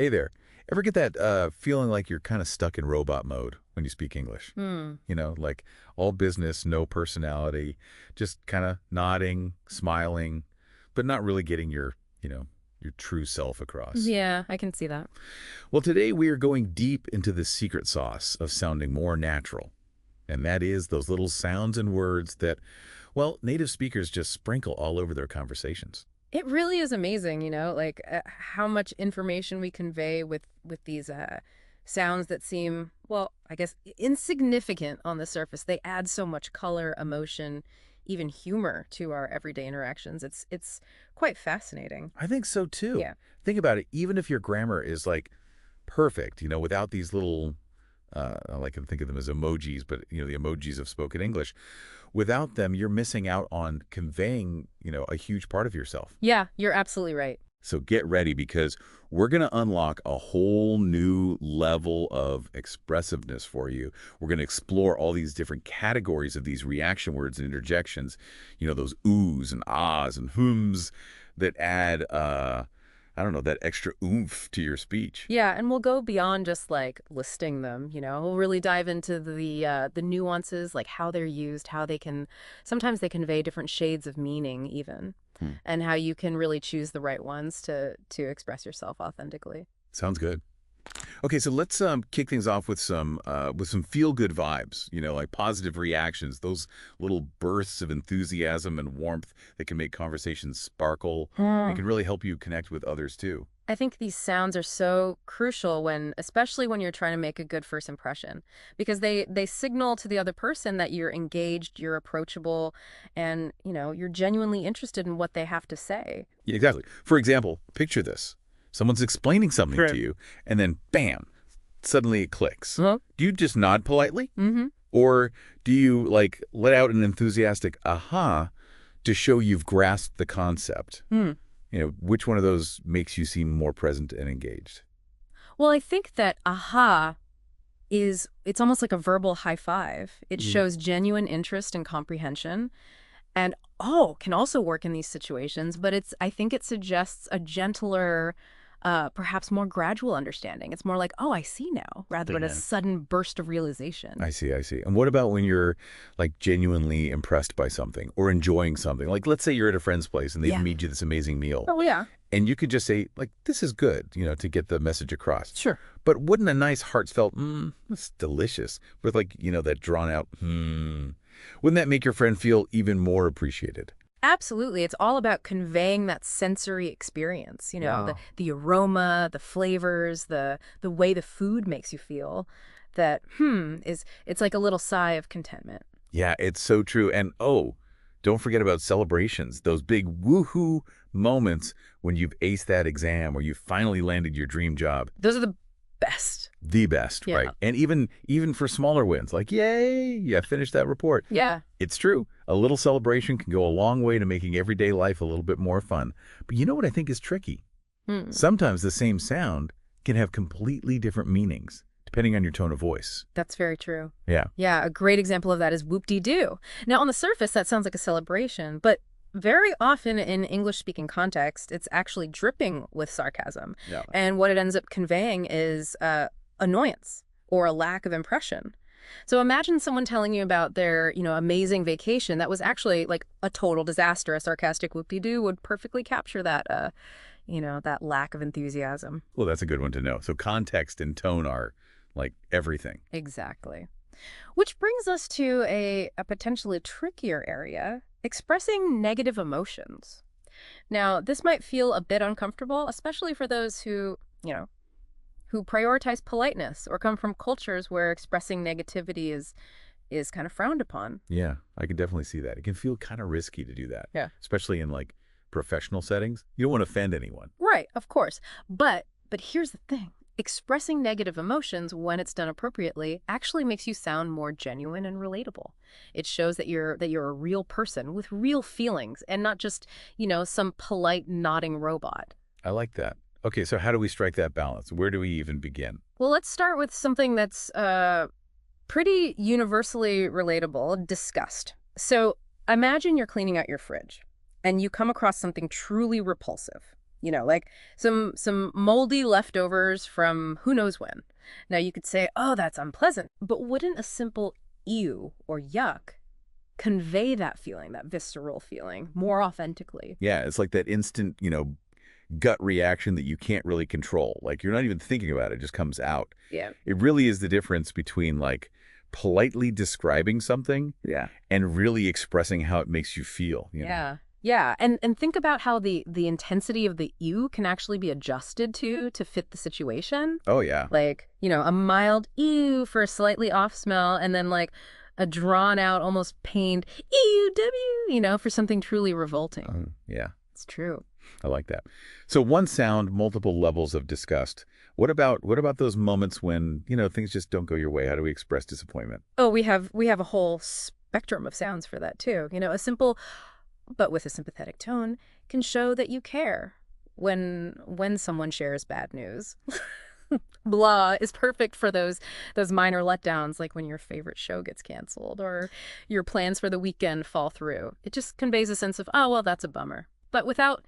Hey there. Ever get that feeling like you're kind of stuck in robot mode when you speak English? Hmm. Like all business, no personality, just kind of nodding, smiling, but not really getting your true self across. Yeah, I can see that. Well, today we are going deep into the secret sauce of sounding more natural. And that is those little sounds and words that, well, native speakers just sprinkle all over their conversations. It really is amazing, like how much information we convey with these sounds that seem, well, I guess insignificant on the surface. They add so much color, emotion, even humor to our everyday interactions. It's quite fascinating. I think so too. Yeah. Think about it. Even if your grammar is like perfect, without these little, I like to think of them as emojis, but the emojis of spoken English. Without them, you're missing out on conveying, a huge part of yourself. Yeah, you're absolutely right. So get ready because we're going to unlock a whole new level of expressiveness for you. We're going to explore all these different categories of these reaction words and interjections, those oohs and ahs and hums that add, I don't know, that extra oomph to your speech. Yeah, and we'll go beyond just like listing them. We'll really dive into the nuances, like how they're used, how they can sometimes they convey different shades of meaning even, Hmm. and how you can really choose the right ones to express yourself authentically. Sounds good. Okay, so let's kick things off with some feel-good vibes, like positive reactions, those little bursts of enthusiasm and warmth that can make conversations sparkle and can really help you connect with others too. I think these sounds are so crucial especially when you're trying to make a good first impression, because they signal to the other person that you're engaged, you're approachable, and, you're genuinely interested in what they have to say. Yeah, exactly. For example, picture this. Someone's explaining something to Right. you, and then bam, suddenly it clicks. Huh? Do you just nod politely? Mm-hmm. Or do you like let out an enthusiastic aha to show you've grasped the concept? Hmm. Which one of those makes you seem more present and engaged? Well, I think that aha it's almost like a verbal high five. It Mm. shows genuine interest and comprehension. And oh, can also work in these situations, but I think it suggests a gentler, perhaps more gradual understanding. It's more like, oh, I see now, rather than a Yeah. sudden burst of realization. I see, I see. And what about when you're like genuinely impressed by something or enjoying something? Like let's say you're at a friend's place and they've Yeah. made you this amazing meal. Oh, yeah. And you could just say, like, this is good, to get the message across. Sure. But wouldn't a nice heartfelt, that's delicious, with like, that drawn out, wouldn't that make your friend feel even more appreciated? Absolutely. It's all about conveying that sensory experience, Wow. the aroma, the flavors, the way the food makes you feel. That it's like a little sigh of contentment. Yeah, it's so true. And oh, don't forget about celebrations, those big woohoo moments when you've aced that exam or you finally landed your dream job. Those are the best. The best, Yeah. right? And even for smaller wins, like, yay, yeah, finished that report. Yeah. It's true. A little celebration can go a long way to making everyday life a little bit more fun. But you know what I think is tricky? Hmm. Sometimes the same sound can have completely different meanings, depending on your tone of voice. That's very true. Yeah. Yeah, a great example of that is whoop-de-doo. Now, on the surface, that sounds like a celebration, but very often in English-speaking context, it's actually dripping with sarcasm. Yeah. And what it ends up conveying is annoyance or a lack of impression. So imagine someone telling you about their, amazing vacation that was actually like a total disaster. A sarcastic whoop-de-doo would perfectly capture that, that lack of enthusiasm. Well, that's a good one to know. So context and tone are like everything. Exactly. Which brings us to a potentially trickier area, expressing negative emotions. Now, this might feel a bit uncomfortable, especially for those who prioritize politeness or come from cultures where expressing negativity is kind of frowned upon. Yeah, I can definitely see that. It can feel kind of risky to do that, Yeah. especially in like professional settings. You don't want to offend anyone. Right, of course. But here's the thing. Expressing negative emotions when it's done appropriately actually makes you sound more genuine and relatable. It shows that you're a real person with real feelings and not just, some polite nodding robot. I like that. Okay, so how do we strike that balance? Where do we even begin? Well, let's start with something that's pretty universally relatable, disgust. So imagine you're cleaning out your fridge and you come across something truly repulsive. Like some moldy leftovers from who knows when. Now you could say, oh, that's unpleasant, but wouldn't a simple ew or yuck convey that feeling, that visceral feeling, more authentically? Yeah, it's like that instant, gut reaction that you can't really control. Like you're not even thinking about it, it just comes out. Yeah. It really is the difference between like politely describing something Yeah. and really expressing how it makes you feel. Yeah. Yeah. And think about how the intensity of the ew can actually be adjusted to fit the situation. Oh, yeah. Like, a mild ew for a slightly off smell, and then like a drawn out, almost pained ew, for something truly revolting. Yeah, It's true. I like that. So one sound, multiple levels of disgust. What about those moments when, things just don't go your way? How do we express disappointment? Oh, we have a whole spectrum of sounds for that too. A simple but with a sympathetic tone can show that you care when someone shares bad news. Blah is perfect for those minor letdowns, like when your favorite show gets canceled or your plans for the weekend fall through. It just conveys a sense of, oh, well, that's a bummer, but without,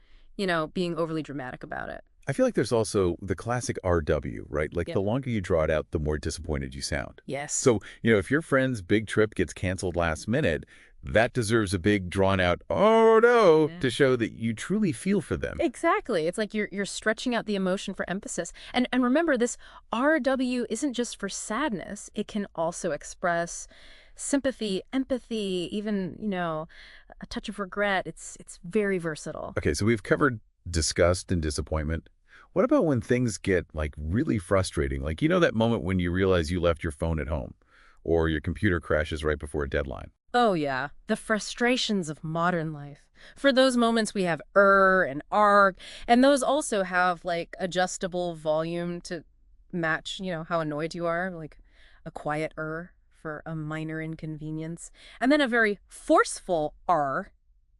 being overly dramatic about it. I feel like there's also the classic RW, right? Like Yep. the longer you draw it out, the more disappointed you sound. Yes. So, if your friend's big trip gets canceled last minute, that deserves a big drawn out, oh no, Yeah. to show that you truly feel for them. Exactly. It's like you're stretching out the emotion for emphasis. And remember, this RW isn't just for sadness. It can also express sympathy, empathy, even, a touch of regret. It's very versatile. Okay, so we've covered disgust and disappointment. What about when things get like really frustrating? Like, that moment when you realize you left your phone at home or your computer crashes right before a deadline. Oh, yeah. The frustrations of modern life. For those moments, we have and arg, and those also have like adjustable volume to match, how annoyed you are, like a quiet for a minor inconvenience, and then a very forceful r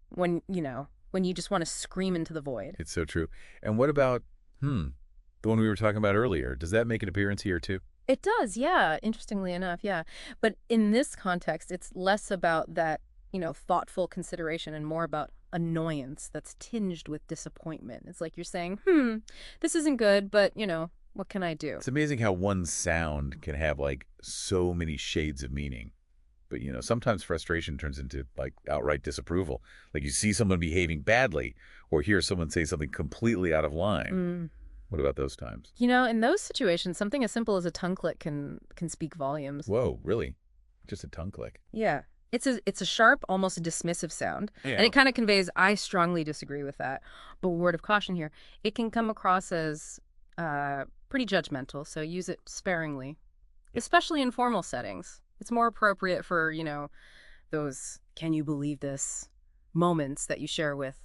when you just want to scream into the void. It's so true. And what about, the one we were talking about earlier? Does that make an appearance here too? It does, yeah, interestingly enough, yeah. But in this context, it's less about that, thoughtful consideration and more about annoyance that's tinged with disappointment. It's like you're saying, this isn't good, but, what can I do? It's amazing how one sound can have like so many shades of meaning. But, sometimes frustration turns into like outright disapproval. Like you see someone behaving badly or hear someone say something completely out of line. What about those times? In those situations, something as simple as a tongue click can speak volumes. Whoa, really? Just a tongue click? Yeah. It's a sharp, almost dismissive sound. Yeah. And it kind of conveys, I strongly disagree with that. But word of caution here, it can come across as pretty judgmental, so use it sparingly, especially in formal settings. It's more appropriate for, those can you believe this moments that you share with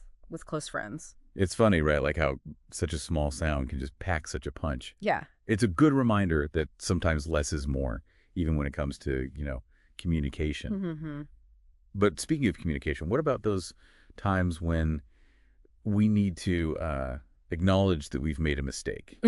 close friends. It's funny, right? Like how such a small sound can just pack such a punch. Yeah. It's a good reminder that sometimes less is more, even when it comes to, communication. Mm-hmm. But speaking of communication, what about those times when we need to acknowledge that we've made a mistake?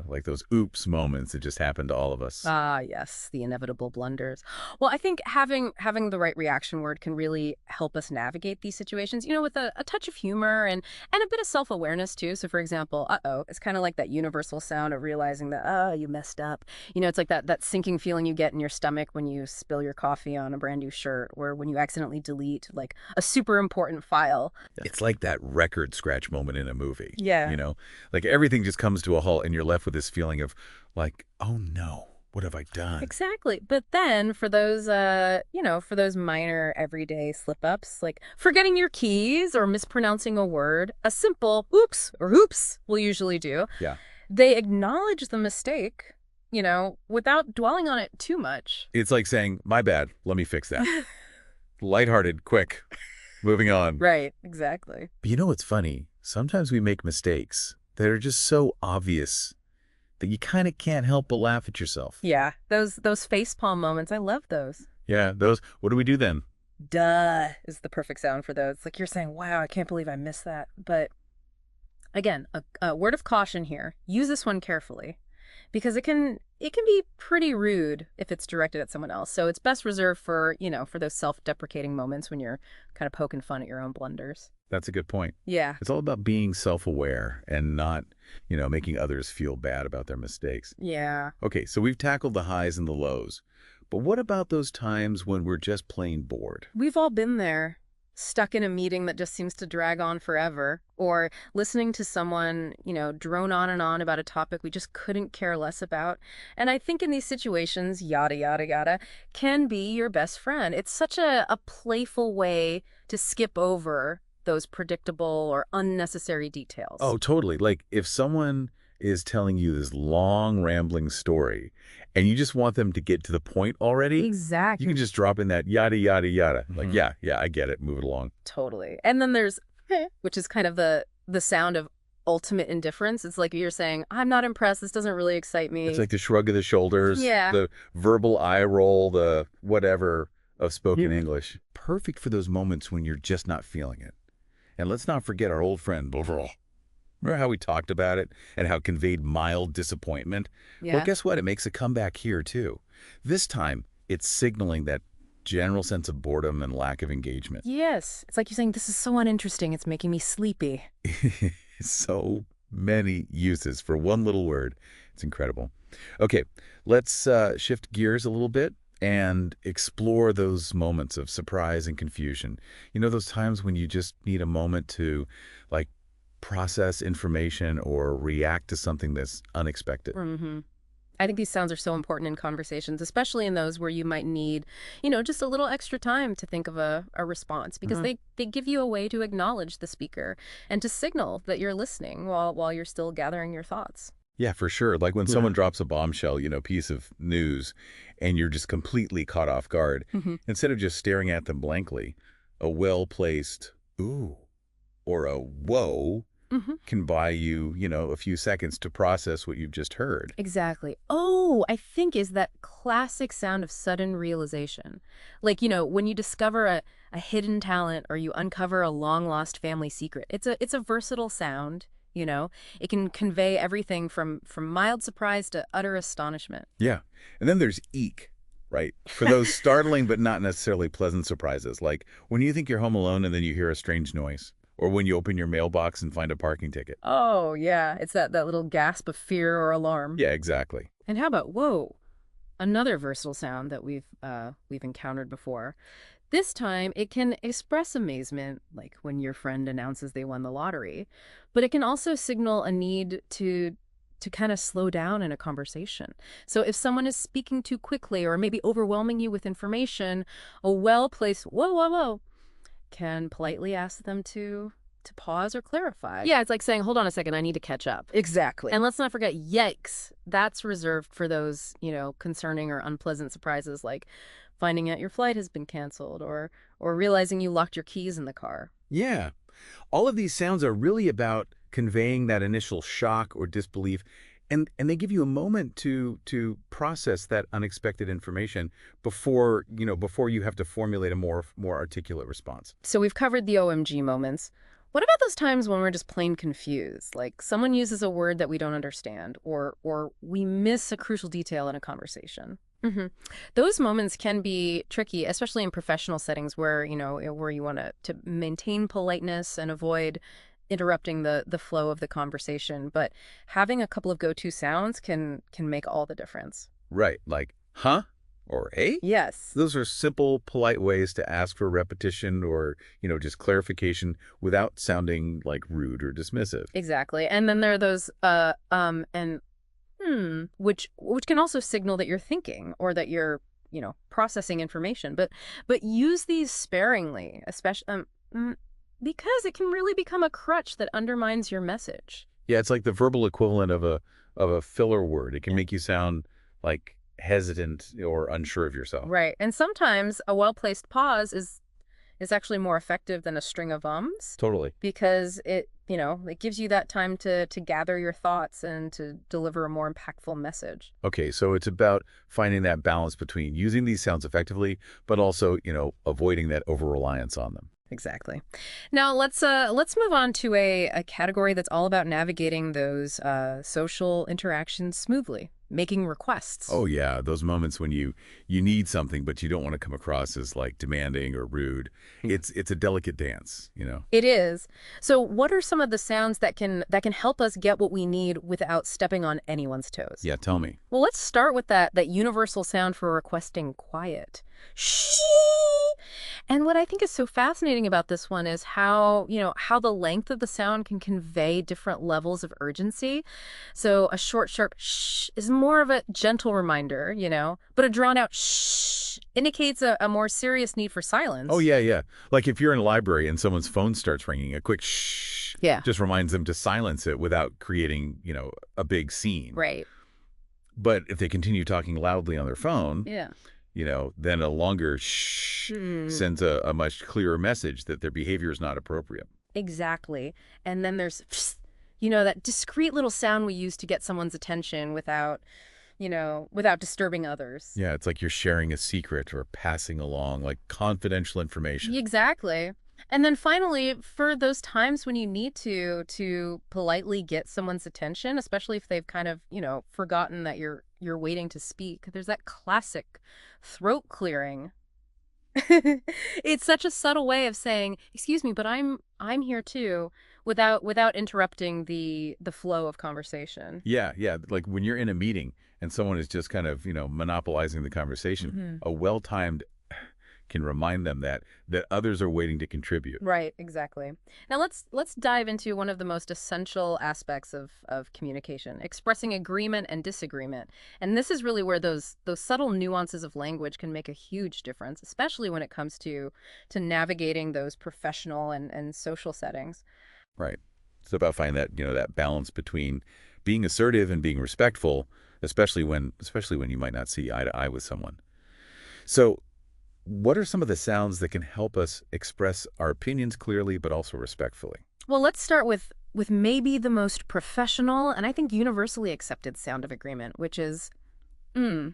Like those oops moments that just happen to all of us. Ah, yes, the inevitable blunders. Well, I think having the right reaction word can really help us navigate these situations, with a touch of humor and a bit of self-awareness too. So for example, uh-oh, it's kind of like that universal sound of realizing that, oh, you messed up. It's like that sinking feeling you get in your stomach when you spill your coffee on a brand new shirt or when you accidentally delete like a super important file. It's like that record scratch moment in a movie. Yeah. Like everything just comes to a halt and you're left with this feeling of like, oh no, what have I done? Exactly. But then for those, for those minor everyday slip-ups, like forgetting your keys or mispronouncing a word, a simple oops or oops will usually do. Yeah. They acknowledge the mistake, without dwelling on it too much. It's like saying, my bad, let me fix that. Lighthearted, quick, moving on. Right. Exactly. But what's funny? Sometimes we make mistakes that are just so obvious that you kind of can't help but laugh at yourself. Yeah. Those facepalm moments, I love those. Yeah, those. What do we do then? Duh is the perfect sound for those. Like you're saying, wow, I can't believe I missed that. But again, a word of caution here. Use this one carefully. because it can be pretty rude if it's directed at someone else. So it's best reserved for, for those self-deprecating moments when you're kind of poking fun at your own blunders. That's a good point. Yeah. It's all about being self-aware and not, making others feel bad about their mistakes. Yeah. Okay, so we've tackled the highs and the lows. But what about those times when we're just plain bored? We've all been there, stuck in a meeting that just seems to drag on forever, or listening to someone, drone on and on about a topic we just couldn't care less about. And I think in these situations, yada, yada, yada, can be your best friend. It's such a playful way to skip over those predictable or unnecessary details. Oh, totally. Like if someone is telling you this long, rambling story and you just want them to get to the point already, Exactly. you can just drop in that yada, yada, yada. Like, yeah, I get it. Move it along. Totally. And then there's, which is kind of the sound of ultimate indifference. It's like you're saying, I'm not impressed. This doesn't really excite me. It's like the shrug of the shoulders, Yeah. the verbal eye roll, the whatever of spoken English. Perfect for those moments when you're just not feeling it. And let's not forget our old friend, Bovril. Remember how we talked about it and how it conveyed mild disappointment? Yeah. Well, guess what? It makes a comeback here, too. This time, it's signaling that general sense of boredom and lack of engagement. Yes. It's like you're saying, this is so uninteresting. It's making me sleepy. So many uses for one little word. It's incredible. Okay, let's shift gears a little bit and explore those moments of surprise and confusion. Those times when you just need a moment to, like, process information or react to something that's unexpected. Mm-hmm. I think these sounds are so important in conversations, especially in those where you might need, just a little extra time to think of a response, because they give you a way to acknowledge the speaker and to signal that you're listening while you're still gathering your thoughts. Yeah, for sure. Like when someone drops a bombshell, piece of news, and you're just completely caught off guard, instead of just staring at them blankly, a well-placed ooh or a whoa can buy you, a few seconds to process what you've just heard. Exactly. Oh, I think is that classic sound of sudden realization. Like, when you discover a hidden talent or you uncover a long-lost family secret. It's a versatile sound. It can convey everything from mild surprise to utter astonishment. Yeah. And then there's eek, right? For those startling but not necessarily pleasant surprises, like when you think you're home alone and then you hear a strange noise, or when you open your mailbox and find a parking ticket. Oh, yeah. It's that little gasp of fear or alarm. Yeah, exactly. And how about whoa? Another versatile sound that we've encountered before. This time, it can express amazement, like when your friend announces they won the lottery, but it can also signal a need to kind of slow down in a conversation. So if someone is speaking too quickly or maybe overwhelming you with information, a well-placed whoa, whoa, whoa can politely ask them to pause or clarify. Yeah, it's like saying, hold on a second, I need to catch up. Exactly. And let's not forget, yikes. That's reserved for those, concerning or unpleasant surprises like finding out your flight has been canceled or realizing you locked your keys in the car. Yeah. All of these sounds are really about conveying that initial shock or disbelief, and they give you a moment to process that unexpected information before you have to formulate a more articulate response. So we've covered the OMG moments. What about those times when we're just plain confused? Like someone uses a word that we don't understand or we miss a crucial detail in a conversation. Those moments can be tricky, especially in professional settings where, where you want to maintain politeness and avoid interrupting the flow of the conversation. But having a couple of go-to sounds can make all the difference. Right. Like, huh? Or hey? Yes. Those are simple, polite ways to ask for repetition or, just clarification without sounding like rude or dismissive. Exactly. And then there are those and which can also signal that you're thinking or that you're, processing information. But use these sparingly, especially because it can really become a crutch that undermines your message. Yeah, it's like the verbal equivalent of a filler word. It can make you sound like hesitant or unsure of yourself. Right. And sometimes a well-placed pause is actually more effective than a string of ums. Totally. Because it gives you that time to gather your thoughts and to deliver a more impactful message. Okay, so it's about finding that balance between using these sounds effectively, but also, avoiding that over-reliance on them. Exactly. Now let's move on to a category that's all about navigating those social interactions smoothly. making requests. Oh yeah, those moments when you need something but you don't want to come across as like demanding or rude. It's a delicate dance, you know. It is. So what are some of the sounds that can help us get what we need without stepping on anyone's toes? Yeah, tell me. Well, let's start with that universal sound for requesting quiet. Shh. And what I think is so fascinating about this one is how the length of the sound can convey different levels of urgency. So a short, sharp shh is more of a gentle reminder, but a drawn out shh indicates a more serious need for Oh silence. yeah, yeah. Like if you're in a library and someone's phone starts ringing, a quick shh Yeah. just reminds them to silence it without creating, a big scene. Right. But if they continue talking loudly on their phone, Yeah. then a longer shh Hmm. sends a much clearer message that their behavior is not appropriate. Exactly. And then there's, that discrete little sound we use to get someone's attention without disturbing others. Yeah, it's like you're sharing a secret or passing along like confidential information. Exactly. And then finally, for those times when you need to politely get someone's attention, especially if they've kind of, forgotten that you're waiting to speak, there's that classic throat clearing. It's such a subtle way of saying, "Excuse me, but I'm here too," without interrupting the flow of conversation. Yeah, yeah. Like when you're in a meeting and someone is just kind of, monopolizing the conversation, Mhm. a well-timed can remind them that others are waiting to contribute. Right, exactly. Now let's dive into one of the most essential aspects of communication, expressing agreement and disagreement. And this is really where those subtle nuances of language can make a huge difference, especially when it comes to navigating those professional and social settings. Right. It's about finding that balance between being assertive and being respectful, especially when you might not see eye to eye with someone. So, what are some of the sounds that can help us express our opinions clearly but also respectfully? Well, let's start with maybe the most professional and I think universally accepted sound of agreement, which is mm.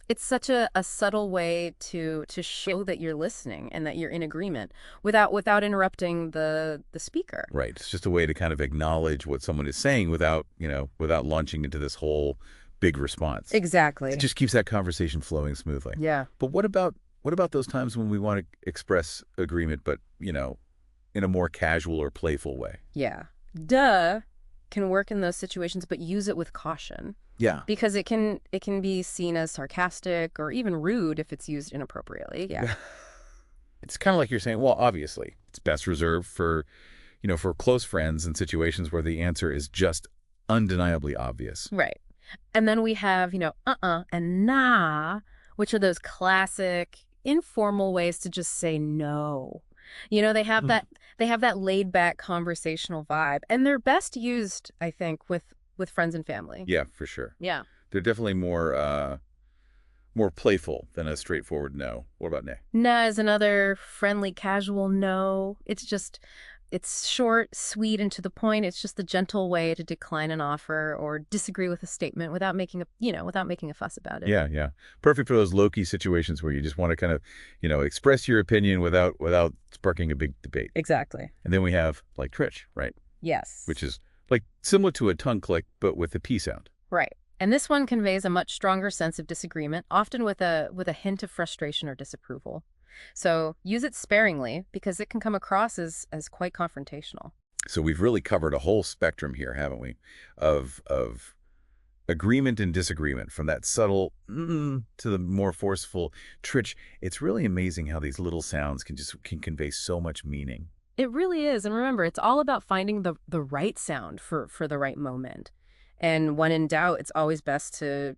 It's such a subtle way to show that you're listening and that you're in agreement without interrupting the speaker. Right. It's just a way to kind of acknowledge what someone is saying without launching into this whole big response. It Exactly. just keeps that conversation flowing smoothly. Yeah. But what about those times when we want to express agreement but, in a more casual or playful way? Yeah. Duh can work in those situations, but use it with caution Yeah. because it can be seen as sarcastic or even rude if it's used inappropriately. Yeah. It's kind of like you're saying, well, obviously, it's best reserved for close friends in situations where the answer is just undeniably obvious. Right. And then we have, and nah, which are those classic informal ways to just say no. They have Mm. that laid back conversational vibe, and they're best used, I think, with friends and family. Yeah, for sure. Yeah. They're definitely more playful than a straightforward no. What about nay? Nah is another friendly, casual no. It's short, sweet, and to the point. It's just a gentle way to decline an offer or disagree with a statement without making a fuss about it. Yeah, yeah. Perfect for those low-key situations where you just want to kind of, express your opinion without sparking a big debate. Exactly. And then we have like Trish, right? Yes. Which is like similar to a tongue click, but with a P sound. Right. And this one conveys a much stronger sense of disagreement, often with a hint of frustration or disapproval. So use it sparingly because it can come across as quite confrontational. So we've really covered a whole spectrum here, haven't we? Of agreement and disagreement, from that subtle to the more forceful Trish. It's really amazing how these little sounds can convey so much meaning. It really is. And remember, it's all about finding the right sound for the right moment. And when in doubt, it's always best to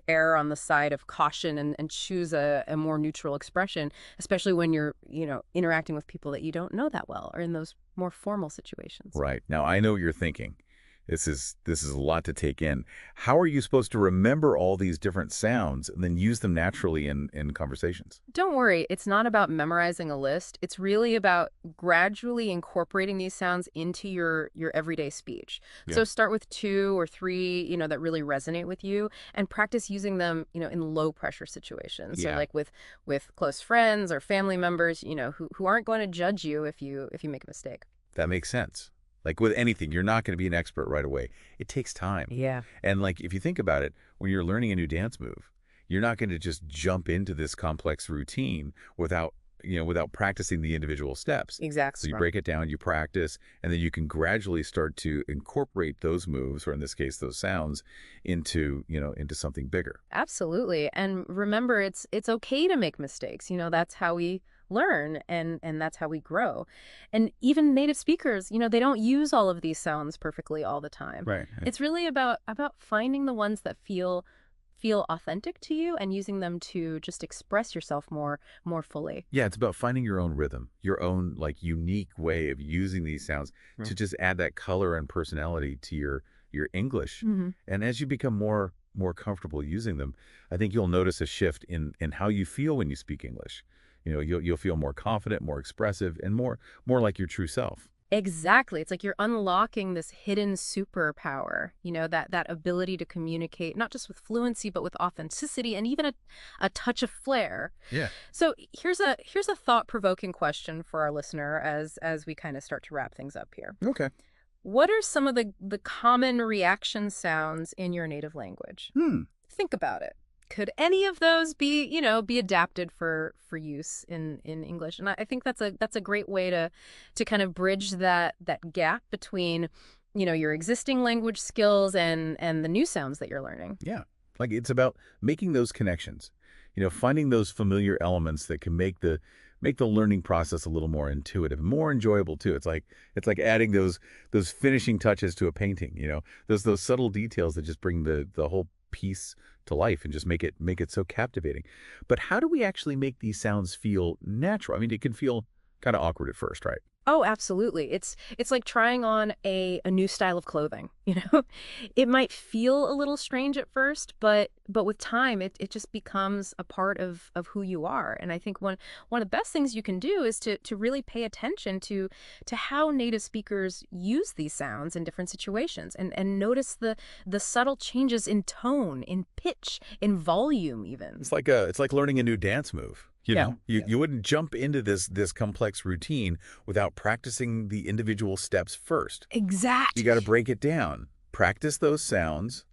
err on the side of caution and choose a more neutral expression, especially when you're, interacting with people that you don't know that well or in those more formal situations. Right. Now, I know what you're thinking. This is a lot to take in. How are you supposed to remember all these different sounds and then use them naturally in conversations? Don't worry, it's not about memorizing a list. It's really about gradually incorporating these sounds into your everyday speech. Yeah. So start with two or three, that really resonate with you and practice using them, in low pressure situations. So Yeah. like with close friends or family members, who aren't going to judge you if you make a mistake. That makes sense. Like with anything, you're not going to be an expert right away. It takes time. Yeah. And like if you think about it, when you're learning a new dance move, you're not going to just jump into this complex routine without practicing the individual steps. So you Exactly. break it down, you practice, and then you can gradually start to incorporate those moves, or in this case, those sounds, into something bigger. Absolutely. And remember, it's okay to make mistakes. That's how we learn and that's how we grow. And even native speakers, they don't use all of these sounds perfectly all the time. Right. It's really about finding the ones that feel authentic to you and using them to just express yourself more fully. Yeah, it's about finding your own rhythm, your own like unique way of using these sounds to Right. just add that color and personality to your English. Hmm. And as you become more comfortable using them, I think you'll notice a shift in how you feel when you speak English. You'll feel more confident, more expressive, and more like your true self. Exactly. It's like you're unlocking this hidden superpower, that ability to communicate, not just with fluency, but with authenticity and even a touch of flair. Yeah. So here's a thought-provoking question for our listener as we kind of start to wrap things up here. Okay. What are some of the common reaction sounds in your native language? Hmm. Think about it. Could any of those be adapted for use in English? And I think that's a great way to kind of bridge that gap between, your existing language skills and the new sounds that you're learning. Yeah. Like it's about making those connections. Finding those familiar elements that can make the learning process a little more intuitive, more enjoyable too. It's like adding those finishing touches to a painting, those subtle details that just bring the whole piece to life and just make it so captivating. But how do we actually make these sounds feel natural? I mean, it can feel kind of awkward at first, right? Oh, absolutely. It's like trying on a new style of clothing. It might feel a little strange at first, but with time it just becomes a part of who you are. And I think one of the best things you can do is to really pay attention to how native speakers use these sounds in different situations and notice the subtle changes in tone, in pitch, in volume even. It's like learning a new dance move. Yeah. You Yeah. you wouldn't jump into this complex routine without practicing the individual steps first. You got to Exactly. break it down, practice those sounds,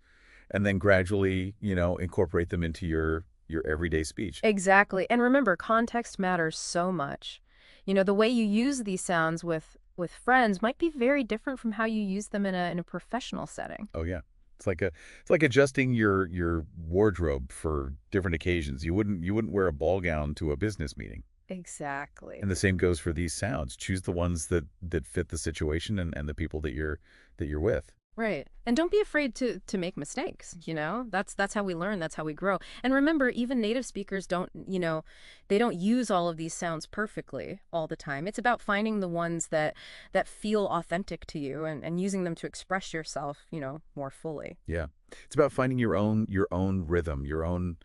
and then gradually, incorporate them into your everyday speech. Exactly. And remember, context matters so much. The way you use these sounds with friends might be very different from how you use them in a professional setting. Oh yeah. It's like adjusting your wardrobe for different occasions. You wouldn't wear a ball gown to a business meeting. Exactly. And the same goes for these sounds. Choose the ones that fit the situation and the people that you're with. Right. And don't be afraid to make mistakes. That's how we learn, that's how we grow. And remember, even native speakers they don't use all of these sounds perfectly all the time. It's about finding the ones that feel authentic to you and using them to express yourself, more fully. Yeah. It's about finding your own rhythm, your own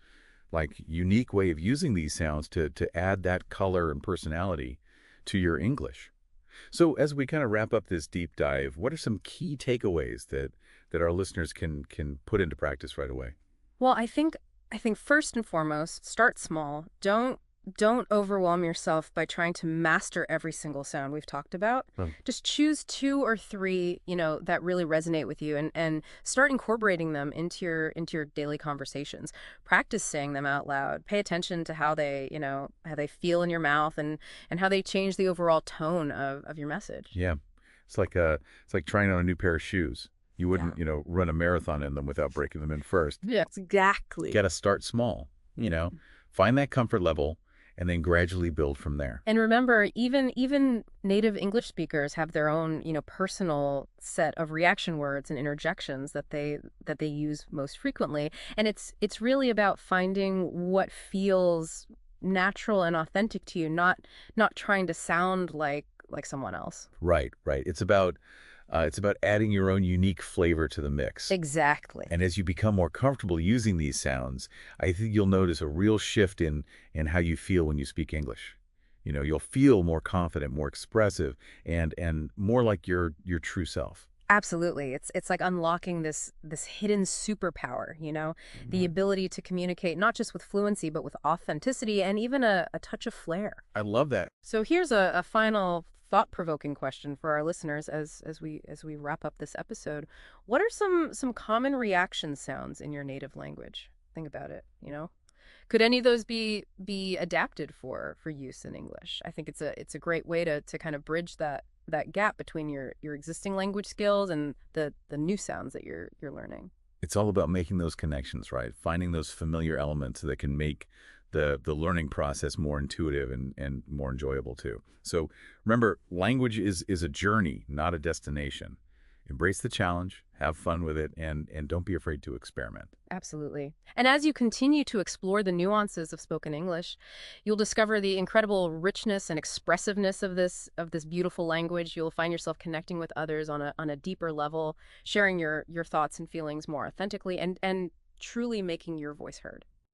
like unique way of using these sounds to add that color and personality to your English. So as we kind of wrap up this deep dive, what are some key takeaways that our listeners can put into practice right away? Well, I think first and foremost, start small. Don't overwhelm yourself by trying to master every single sound we've talked about. Hmm. Just choose two or three, that really resonate with you and start incorporating them into your daily conversations. Practice saying them out loud. Pay attention to how they feel in your mouth and how they change the overall tone of your message. Yeah. It's like trying on a new pair of shoes. You Yeah. wouldn't, run a marathon in them without breaking them in first. Yes, exactly. Got to start small, find that comfort level and then gradually build from there. And remember, even native English speakers have their own, personal set of reaction words and interjections that they use most frequently. And it's really about finding what feels natural and authentic to you, not trying to sound like someone else. Right, right. It's about adding your own unique flavor to the mix. Exactly. And as you become more comfortable using these sounds, I think you'll notice a real shift in how you feel when you speak English. You'll feel more confident, more expressive, and more like your true self. Absolutely. It's like unlocking this hidden superpower, the Mhm. ability to communicate not just with fluency, but with authenticity and even a touch of flair. I love that. So here's a final thought-provoking question for our listeners as we wrap up this episode. What are some common reaction sounds in your native language? Think about it, you know? Could any of those be adapted for use in English? I think it's a great way to kind of bridge that gap between your existing language skills and the new sounds that you're learning. It's all about making those connections, right? Finding those familiar elements that can make the learning process more intuitive and more enjoyable too. So remember, language is a journey, not a destination. Embrace the challenge, have fun with it, and don't be afraid to experiment. Absolutely. And as you continue to explore the nuances of spoken English, you'll discover the incredible richness and expressiveness of this beautiful language. You'll find yourself connecting with others on a deeper level, sharing your thoughts and feelings more authentically and truly making your voice heard.